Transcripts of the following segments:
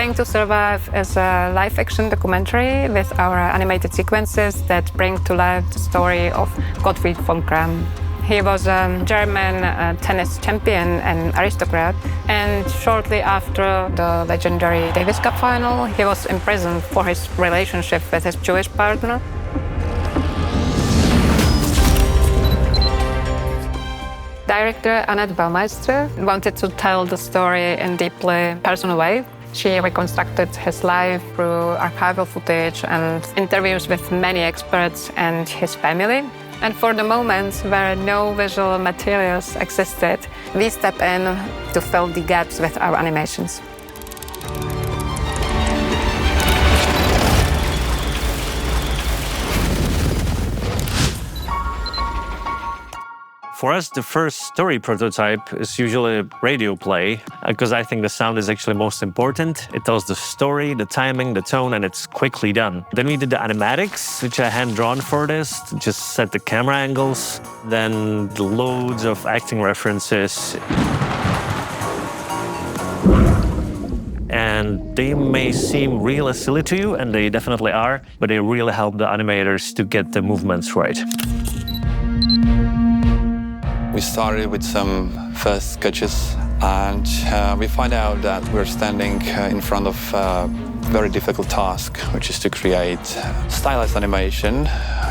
Playing to Survive is a live-action documentary with our animated sequences that bring to life the story of Gottfried von Cramm. He was a German tennis champion and aristocrat, and shortly after the legendary Davis Cup final, he was imprisoned for his relationship with his Jewish partner. Director Annette Baumeister wanted to tell the story in a deeply personal way. She reconstructed his life through archival footage and interviews with many experts and his family. And for the moments where no visual materials existed, we step in to fill the gaps with our animations. For us, the first story prototype is usually a radio play, because I think the sound is actually most important. It tells the story, the timing, the tone, and it's quickly done. Then we did the animatics, which I hand-drawn for this, to just set the camera angles. Then the loads of acting references. And they may seem really silly to you, and they definitely are, but they really help the animators to get the movements right. We started with some first sketches, and we find out that we're standing in front of a very difficult task, which is to create stylized animation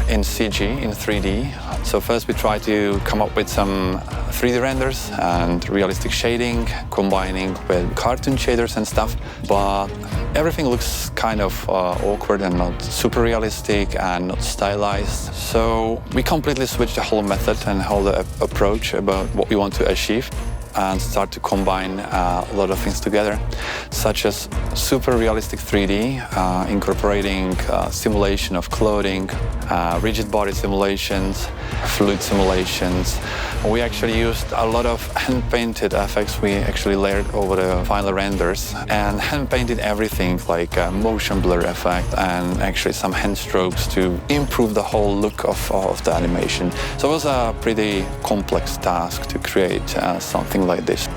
in CG, in 3D. So first we try to come up with some 3D renders and realistic shading, combining with cartoon shaders and stuff. But everything looks kind of awkward and not super realistic and not stylized. So we completely switched the whole method and whole approach about what we want to achieve, and start to combine a lot of things together, such as super realistic 3D, incorporating simulation of clothing, rigid body simulations, fluid simulations. We actually used a lot of hand-painted effects we actually layered over the final renders, and hand-painted everything like a motion blur effect and actually some hand strokes to improve the whole look of the animation. So it was a pretty complex task to create something like this.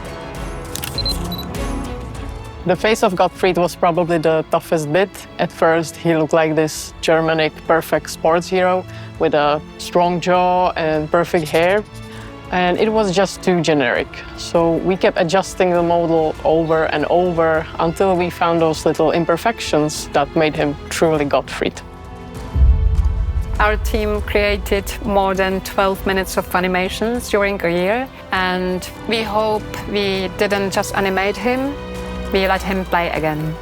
The face of Gottfried was probably the toughest bit. At first, he looked like this Germanic perfect sports hero with a strong jaw and perfect hair. And it was just too generic. So we kept adjusting the model over and over until we found those little imperfections that made him truly Gottfried. Our team created more than 12 minutes of animations during a year, and we hope we didn't just animate him, we let him play again.